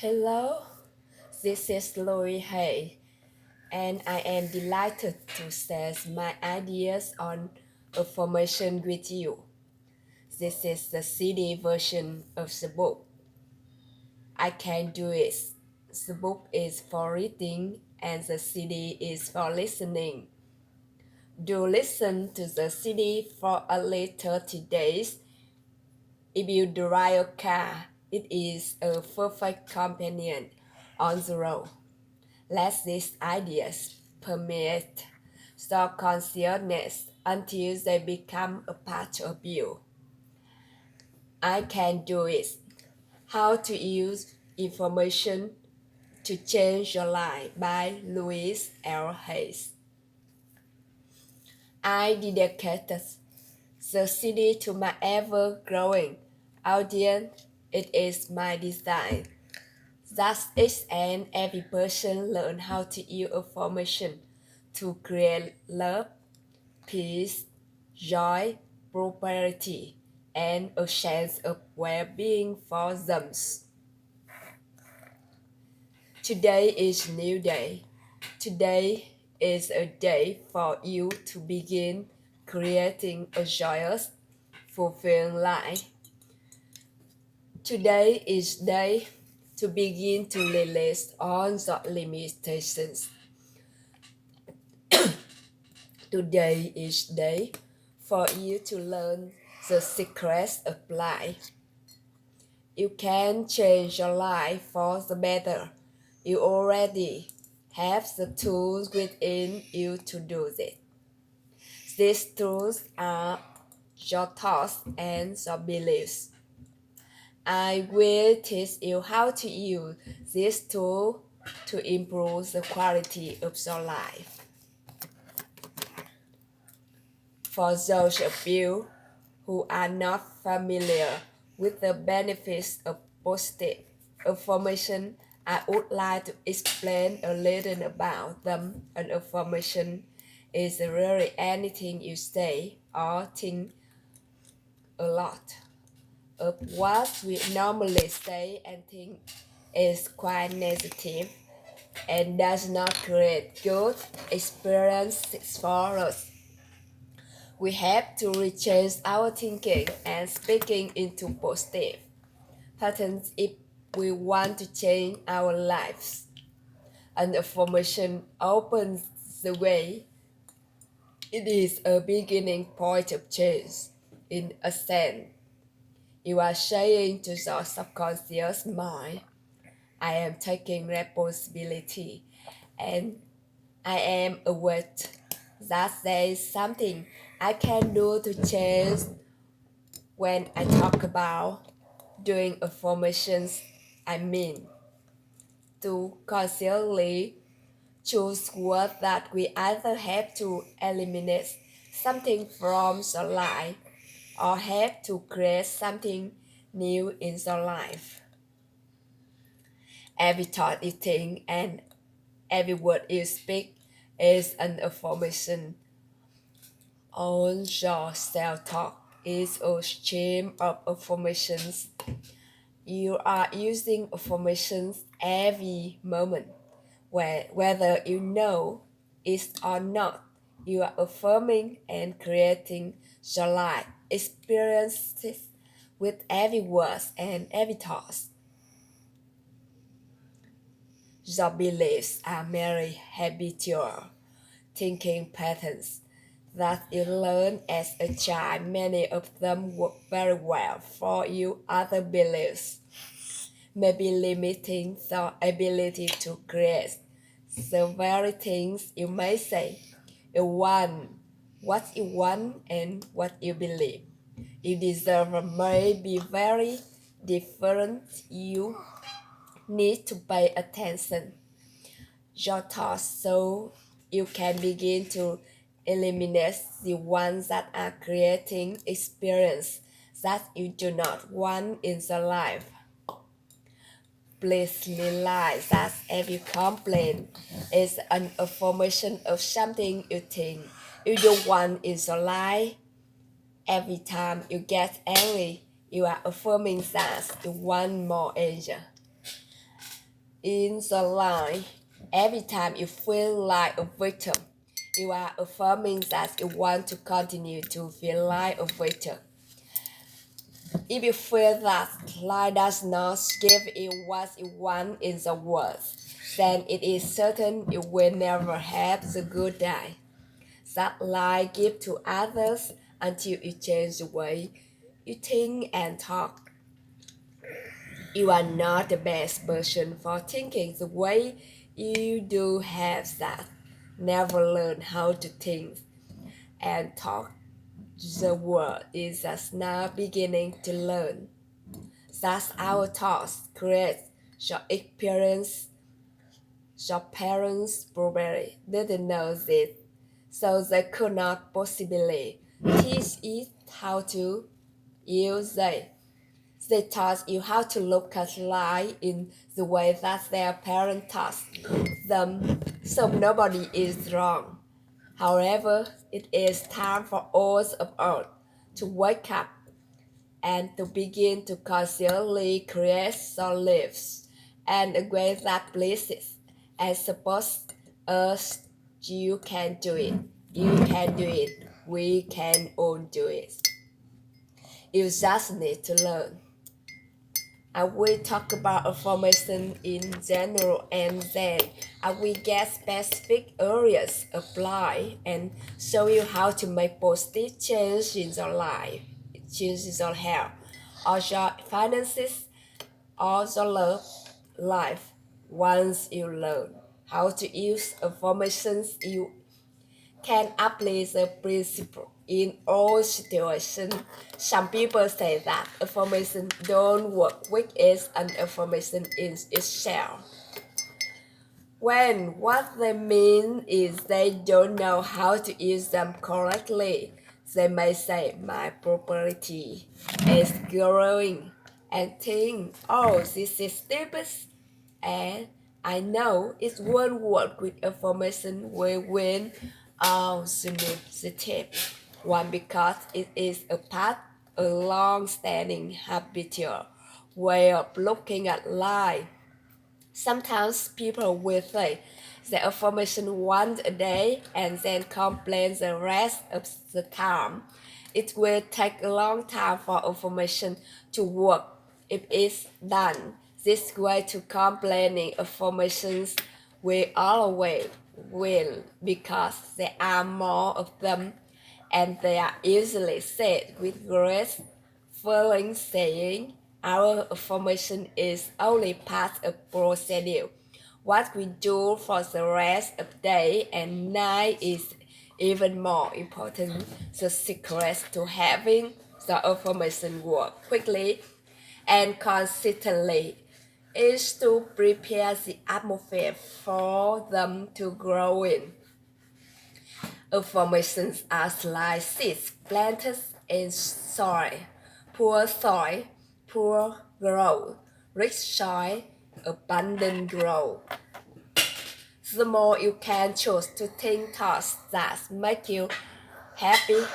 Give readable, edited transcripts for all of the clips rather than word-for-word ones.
Hello, this is Louis Hay, and I am delighted to share my ideas on affirmation with you. This is the CD version of the book. I can do it. The book is for reading, and the CD is for listening. Do listen to the CD for at least 30 days. If you drive a car, it is a perfect companion on the road. Let these ideas permeate your consciousness until they become a part of you. I can do it. How to use information to change your life by Louise L. Hayes. I dedicated the city to my ever-growing audience. It is my design that each and every person learn how to use information to create love, peace, joy, prosperity, and a sense of well-being for them. Today is a new day. Today is a day for you to begin creating a joyous, fulfilling life. Today is day to begin to release all the limitations. Today is day for you to learn the secrets of life. You can change your life for the better. You already have the tools within you to do this. These tools are your thoughts and your beliefs. I will teach you how to use this tool to improve the quality of your life. For those of you who are not familiar with the benefits of positive affirmation, I would like to explain a little about them. An affirmation is really anything you say or think a lot of what we normally say and think is quite negative and does not create good experiences for us. We have to rechange our thinking and speaking into positive patterns if we want to change our lives. An affirmation opens the way. It is a beginning point of change. In a sense, you are saying to your subconscious mind, I am taking responsibility and I am aware that there is something I can do to change. When I talk about doing affirmations, I mean to consciously choose words that we either have to eliminate something from your life or have to create something new in your life. Every thought you think and every word you speak is an affirmation. All your self-talk is a stream of affirmations. You are using affirmations every moment, whether you know it or not. You are affirming and creating your life experiences with every word and every thought. Your beliefs are merely habitual thinking patterns that you learned as a child. Many of them work very well for you. Other beliefs may be limiting your ability to create the very things you may say. You want what you want and what you believe. You deserve may be very different. You need to pay attention your thoughts so you can begin to eliminate the ones that are creating experience that you do not want in your life. Please realize that every complaint is an affirmation of something you think you don't want in your life. Every time you get angry, you are affirming that you want more anger. In the line, every time you feel like a victim, you are affirming that you want to continue to feel like a victim. If you feel that life does not give you what you want in the world, then it is certain you will never have the good day that life gives to others until you change the way you think and talk. You are not the best person for thinking the way you do have that. Never learn how to think and talk. The world is just now beginning to learn. That our thoughts create your experience. Your parents probably didn't know this, so they could not possibly teach it how to use it. They taught you how to look at life in the way that their parents taught them, so nobody is wrong. However, it is time for all of us to wake up and to begin to consciously create our lives and a way that pleases and supports us. You can do it. You can do it. We can all do it. You just need to learn. I will talk about affirmation in general and then I will get specific areas apply and show you how to make positive change in your life, change in your health, or your finances, or your love life. Once you learn how to use affirmations, you can apply the principle in all situations. Some people say that affirmation don't work, which is an affirmation in itself. When what they mean is they don't know how to use them correctly. They may say, my property is growing, and think, oh, this is stupid. And I know it won't work with affirmation we win on the tip. One, because it is a long-standing habitual way of looking at life. Sometimes people will say the affirmation once a day and then complain the rest of the time. It will take a long time for affirmation to work if it's done this way. To complaining affirmations will always will because there are more of them and they are easily said with grace. Following saying, our affirmation is only part of procedure. What we do for the rest of day and night is even more important. The secret to having the affirmation work quickly and consistently is to prepare the atmosphere for them to grow in. Affirmations are like seeds planted in soil. Poor growth. Rich soil, abundant growth. The more you can choose to think thoughts that make you happy,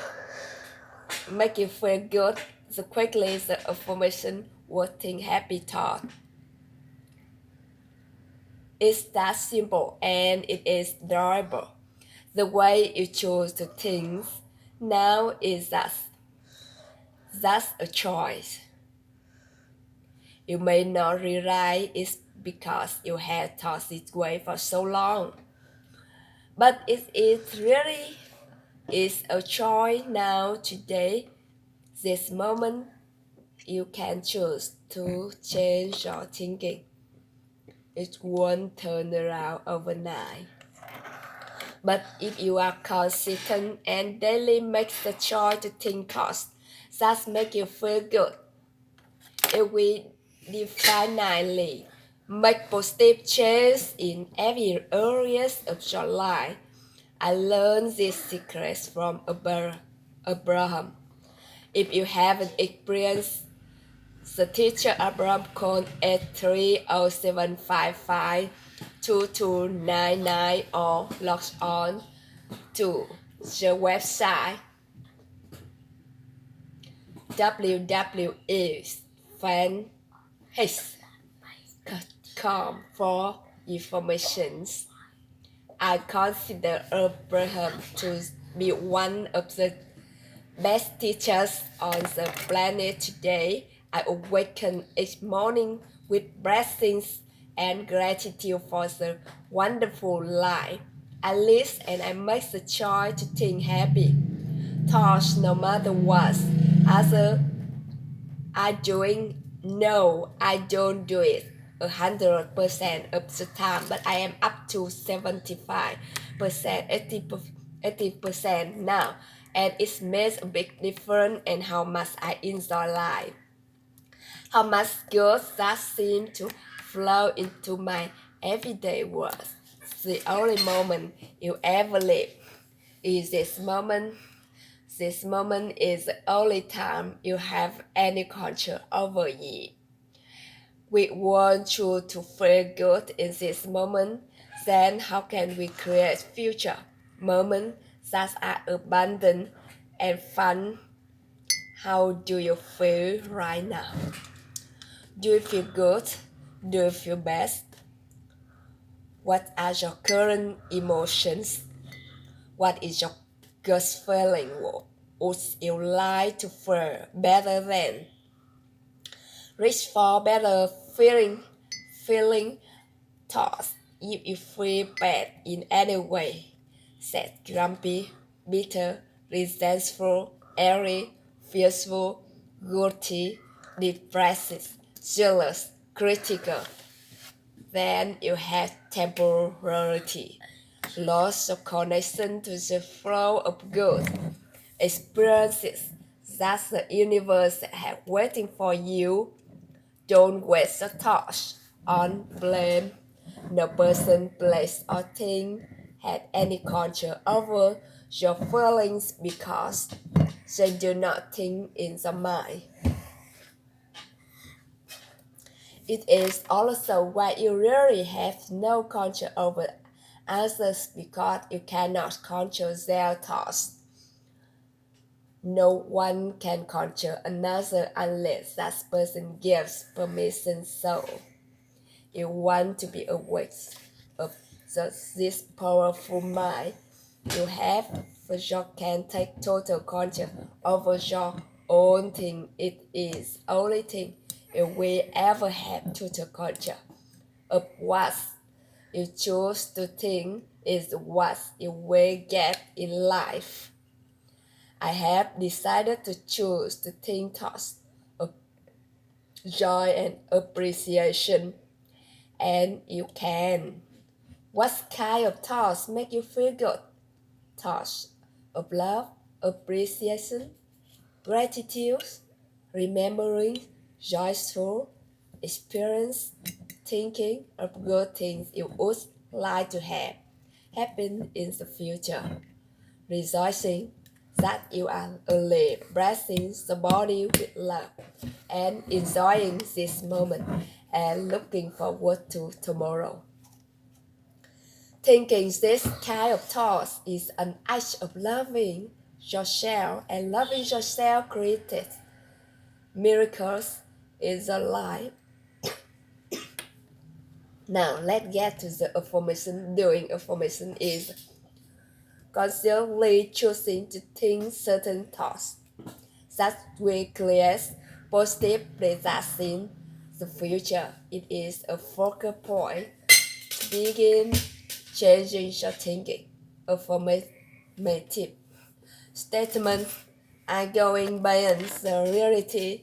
make you feel good, the quickly the affirmation will think happy thought. It's that simple and it is durable. The way you choose to think now is that's a choice. You may not realize it's because you have thought this way for so long. But it really is a choice now, today, this moment. You can choose to change your thinking. It won't turn around overnight. But if you are consistent and daily make the choice to think thoughts that make you feel good, it will definitely make positive change in every area of your life. I learned these secrets from Abraham. If you haven't experienced the teacher Abraham, call 830-755-2299 or log on to the website www.fanhis.com calm for informations. I consider Abraham to be one of the best teachers on the planet today. I awaken each morning with blessings and gratitude for the wonderful life. I live and I make the choice to think happy thoughts no matter what. Others are doing, no, I don't do it 100% of the time, but I am up to 75%, 80% now, and it makes a big difference in how much I enjoy life, how much good that seems to flow into my everyday work. The only moment you ever live is this moment. This moment is the only time you have any control over it. We want you to feel good in this moment. Then how can we create future moments that are abundant and fun? How do you feel right now? Do you feel good? Do you feel best? What are your current emotions? What is your gut feeling? Would you like to feel better then? Reach for better feeling thoughts. If you feel bad in any way, sad, grumpy, bitter, resentful, angry, fearful, guilty, depressed, jealous, critical, then you have temporarily lost of connection to the flow of good experiences that the universe has waiting for you. Don't waste a thought on blame. No person, place, or thing had any control over your feelings because they do not think in the mind. It is also why you really have no control over others because you cannot control their thoughts. No one can control another unless that person gives permission. So, you want to be aware of this powerful mind you have, for you can take total control over your own thing. It is only thing you will ever have total control of. What you choose to think is what you will get in life. I have decided to choose to think thoughts of joy and appreciation, and you can. What kind of thoughts make you feel good? Thoughts of love, appreciation, gratitude, remembering, joyful experience, thinking of good things you would like to have happen in the future, rejoicing that you are alive, blessing the body with love, and enjoying this moment and looking forward to tomorrow. Thinking this kind of thoughts is an act of loving yourself, and loving yourself created miracles in the life. Now let's get to the affirmation. Doing affirmation is consciously choosing to think certain thoughts that will create positive results in the future. It is a focal point to begin changing your thinking. Affirmative statements are going beyond the reality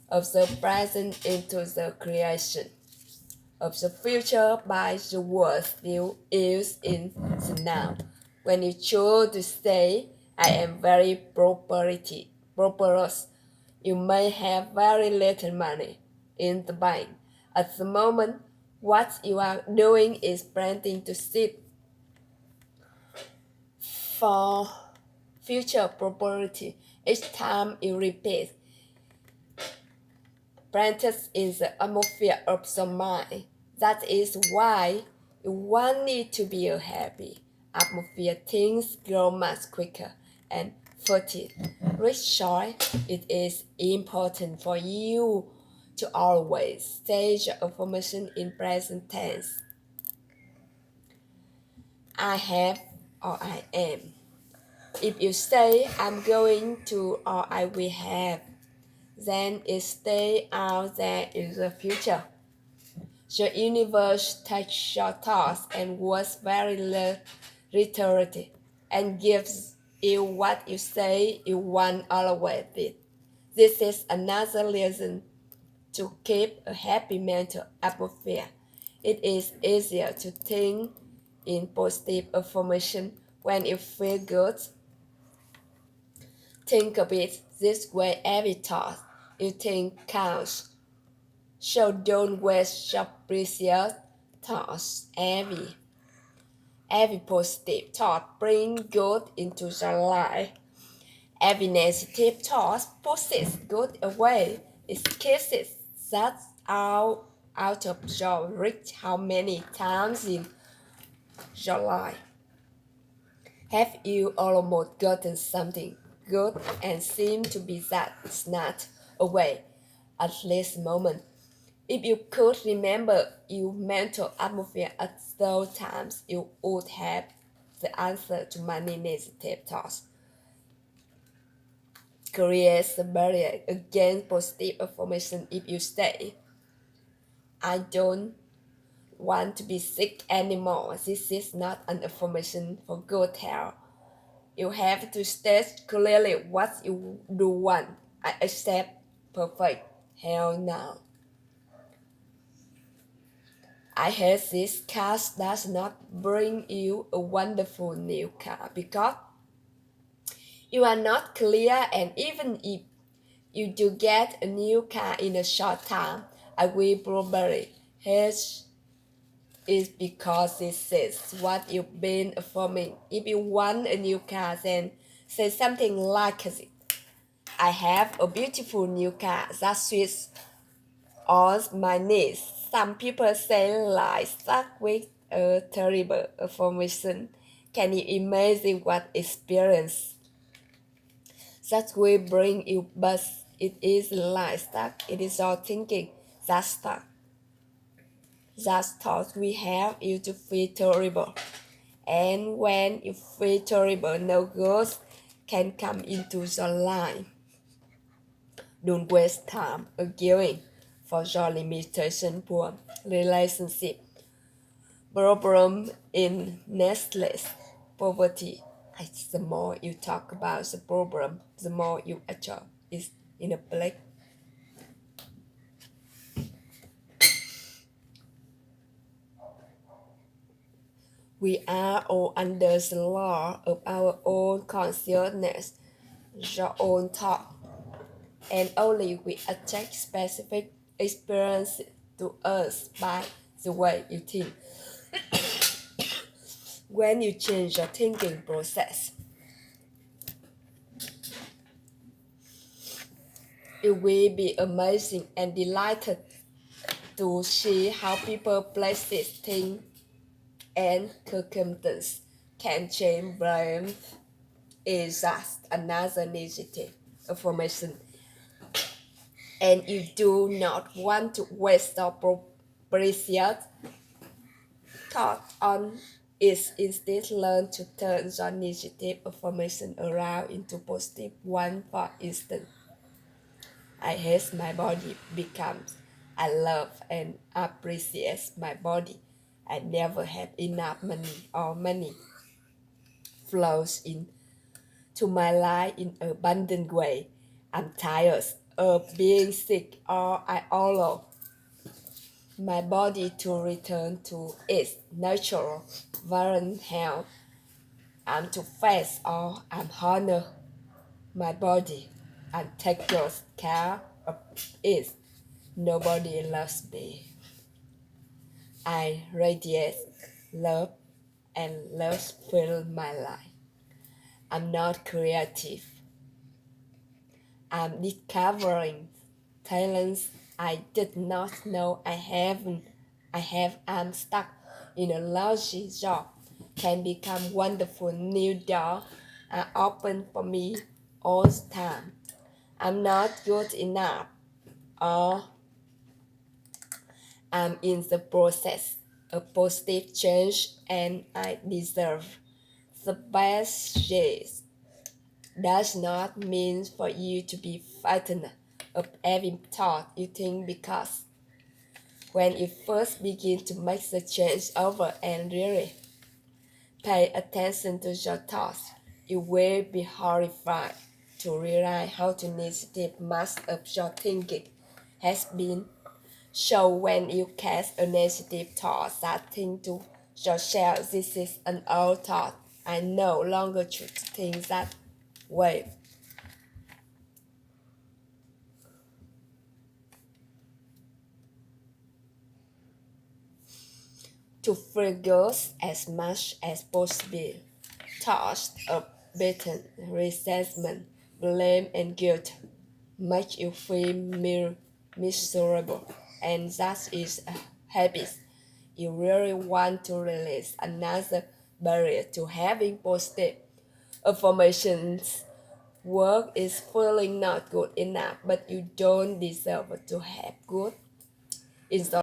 of the present into the creation of the future by the words you use in the now. When you choose to say, I am very prosperous, you may have very little money in the bank. At the moment, what you are doing is planting the seed for future prosperity. Each time you repeat, planted in the atmosphere of the mind. That is why you want it to be a happy atmosphere. Things grow much quicker and fertile. Rich soil. It is important for you to always say the affirmation in present tense. I have or I am. If you say I'm going to or I will have, then it stays out there in the future. The universe takes your thoughts and words very literally and gives you what you say you want always with. This is another reason to keep a happy mental atmosphere. It is easier to think in positive affirmation when you feel good. Think of it this way: every thought you think counts. So don't waste your precious thoughts. Every positive thought brings good into your life. Every negative thought pushes good away. It kisses that out of your reach. How many times in your life have you almost gotten something good and seem to be that snatched away at this moment? If you could remember your mental atmosphere at those times, you would have the answer to many negative thoughts. Creates a barrier against positive affirmation. If you say, I don't want to be sick anymore, this is not an affirmation for good health. You have to state clearly what you do want. I accept perfect health now. I hate this car does not bring you a wonderful new car because you are not clear, and even if you do get a new car in a short time, I will probably hate it because this is what you've been affirming. If you want a new car, then say something like this: I have a beautiful new car that suits all my needs. Some people say like stuck with a terrible affirmation. Can you imagine what experience that will bring you? But it is like stuck. It is all thinking that stuck. That thought we have you to feel terrible. And when you feel terrible, no good can come into your life. Don't waste time arguing for your limitation poor relationship problem in nestless poverty. The more you talk about the problem, the more you absorb it in a black. We are all under the law of our own consciousness, your own thought, and only we attach specific experiences to us by the way you think. When you change your thinking process, it will be amazing and delighted to see how people, places, things, and circumstances can change. Blame is just another negative affirmation, and you do not want to waste your precious thought on it. Instead, learn to turn your negative affirmation around into positive one. For instance, I hate my body becomes I love and appreciate my body. I never have enough money or money flows into my life in an abundant way. I'm tired of being sick or I allow my body to return to its natural variant health. I'm too fast or I'm honor my body and take good care of it. Nobody loves me. I radiate love and love fill my life. I'm not creative. I'm discovering talents I did not know I haven't. I'm stuck in a lousy job. Can become wonderful new doors are open for me all the time. I'm not good enough or I'm in the process of positive change and I deserve the best days. Does not mean for you to be frightened of every thought you think, because when you first begin to make the change over and really pay attention to your thoughts, you will be horrified to realize how negative much of your thinking has been. So when you catch a negative thought, that think to yourself, this is an old thought. I no longer should think that way. To forget as much as possible thoughts of bitterness, resentment, blame, and guilt make you feel miserable, and that is a habit you really want to release. Another barrier to having positive affirmations work is feeling not good enough, but you don't deserve to have good. It's